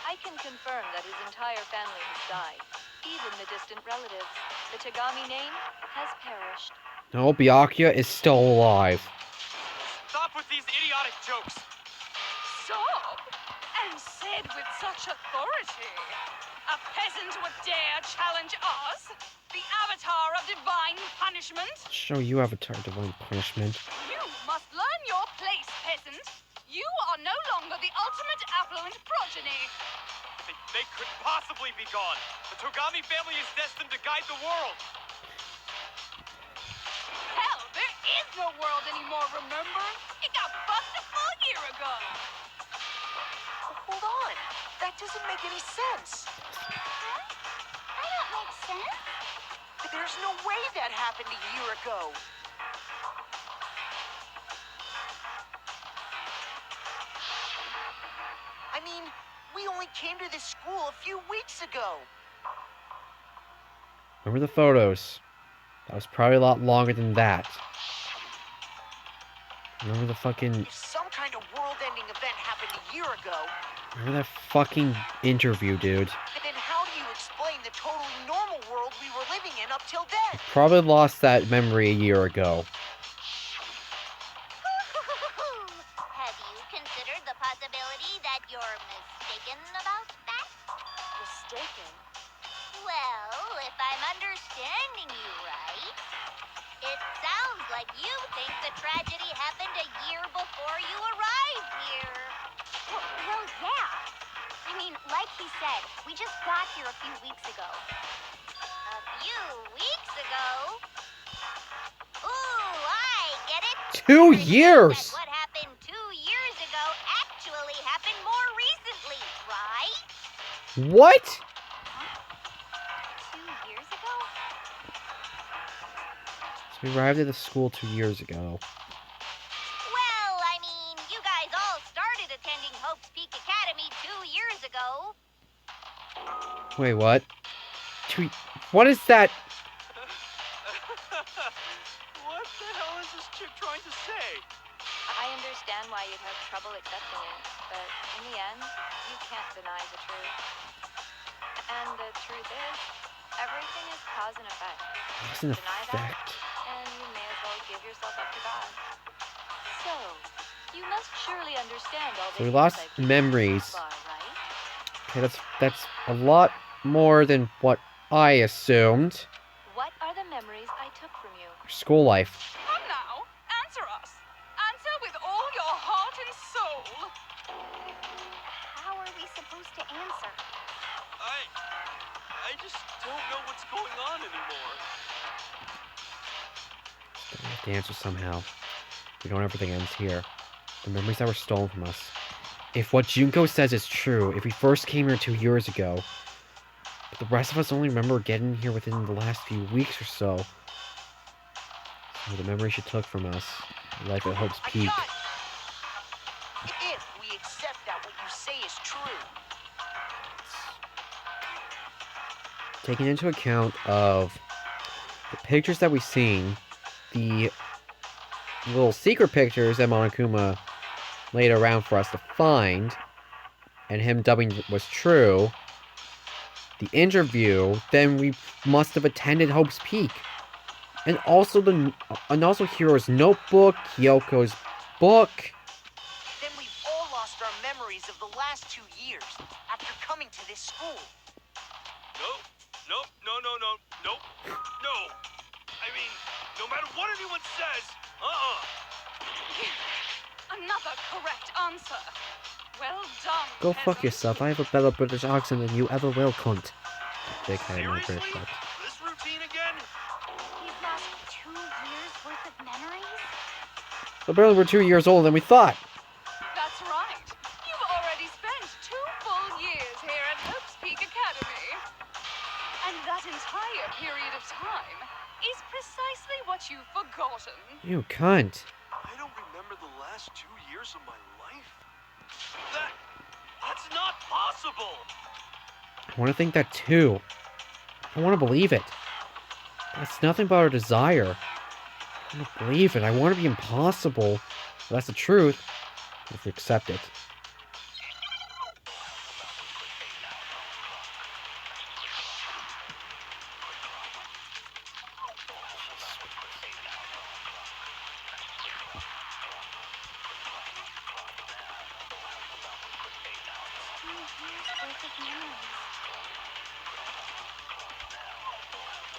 I can confirm that his entire family has died. Even the distant relatives. The Togami name has perished. No, Byakuya is still alive. Stop with these idiotic jokes. Stop! And said with such authority. A peasant would dare challenge us? The avatar of divine punishment? Show you Avatar Divine Punishment. You must learn your place, peasant. You are no longer the ultimate affluent progeny. They couldn't possibly be gone. The Togami family is destined to guide the world. Hell, there is no world anymore, remember? It got fucked a full year ago. Hold on. That doesn't make any sense. I don't make sense. There's no way that happened a year ago. I mean, we only came to this school a few weeks ago. Remember the photos? That was probably a lot longer than that. Remember the fucking... If some kind of world-ending event happened a year ago, Remember that fucking interview, dude? then how do you explain the totally normal world we were living in up till then? Probably lost that memory a year ago. Have you considered the possibility that you're mistaken about that? Mistaken? Well, if I'm understanding you right, it sounds like you think the tragedy happened a year before you arrived here. Well, yeah. I mean, like he said, we just got here a few weeks ago. A few weeks ago? Ooh, I get it. 2 That years! what happened 2 years ago actually happened more recently, right? What? 2 years ago? So we arrived at the school 2 years ago. Well, I mean, you guys all started attending Hope's Peak Academy 2 years ago. Wait, what? What is that? What the hell is this chick trying to say? I understand why you'd have trouble accepting it, but in the end, you can't deny the truth. And the truth is, everything is cause and effect. Cause and Deny that, effect. and you may as well give yourself up to God. So, you must surely understand all So the we lost things I've given you memories. so far, right? Okay, that's a lot more than what I assumed. What are the memories I took from you? School life. Come now, answer us. Answer with all your heart and soul. How are we supposed to answer? I just don't know what's going on anymore. We have to answer somehow. We don't everything ends here. The memories that were stolen from us. If what Junko says is true, if we first came here 2 years ago, but the rest of us only remember getting here within the last few weeks or so. So the memories she took from us, life at Hope's Peak. I got it. If we accept that what you say is true. Taking into account of the pictures that we've seen, the little secret pictures that Monokuma laid around for us to find, and him dubbing was true, the interview, then we must have attended Hope's Peak. And also Hiro's notebook, Kyoko's book. Then we've all lost our memories of the last 2 years after coming to this school. Nope. Nope. No. No. I mean, no matter what anyone says, Another correct answer. Well done. Go fuck peasant. yourself. I have a better British accent than you ever will, cunt. Big head in my Seriously? British accent. This routine again? He's lost 2 years worth of memories? Apparently we're 2 years older than we thought. That's right. You've already spent 2 full years here at Hope's Peak Academy. And that entire period of time is precisely what you've forgotten. You cunt. I don't remember the last 2 years of my life? That's not possible! I want to think that too. I want to believe it. But it's nothing but our desire. I want to believe it. I want it to be impossible. But that's the truth. If we accept it.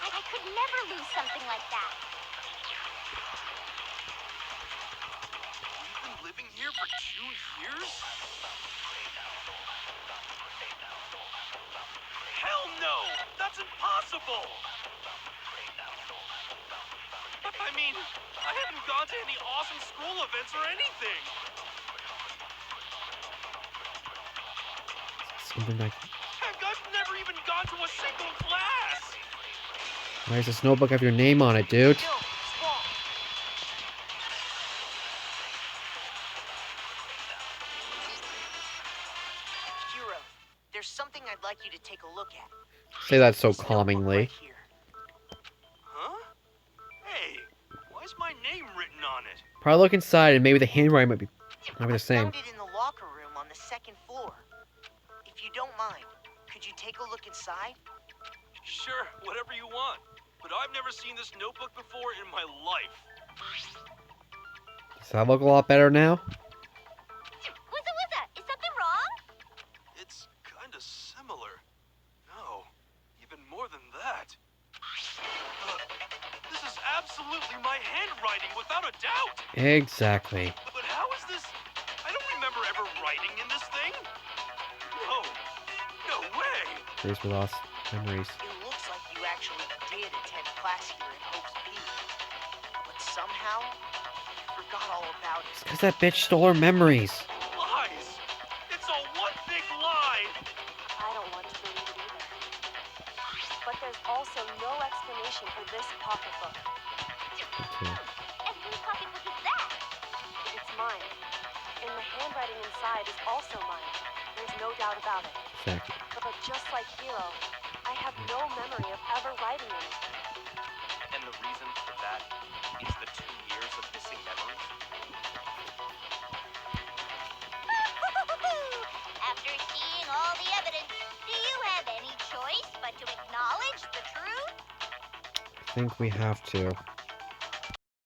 I could never lose something like that. We've been living here for 2 years? Hell no! That's impossible! I mean, I haven't gone to any awesome school events or anything! Something like... Heck, I've never even gone to a single class! Why does this notebook have your name on it, dude? Yo, Squall. Hero, there's something I'd like you to take a look at. Say that so This notebook calmingly. right here. Huh? Hey, why's my name written on it? Probably look inside and maybe the handwriting might be the I same. found it in the locker room on the 2nd floor. If you don't mind, could you take a look inside? Sure, whatever you want. But I've never seen this notebook before in my life. Does that look a lot better now? Wuzza, is something wrong? It's kinda similar. No, even more than that. This is absolutely my handwriting, without a doubt! Exactly. But how is this? I don't remember ever writing in this thing. No way! Here's we lost memories. It looks like you actually did attend class here at Hope's Peak. But somehow, you forgot all about it. Because that bitch stole our memories. Lies! It's all one big lie! I don't want to believe it either. But there's also no explanation for this pocketbook. Okay. And whose pocketbook is that? It's mine. And the handwriting inside is also mine. There's no doubt about it. Exactly. But just like Hero, I have no memory of ever writing in it. And the reason for that is the 2 years of missing memories. After seeing all the evidence, do you have any choice but to acknowledge the truth? I think we have to.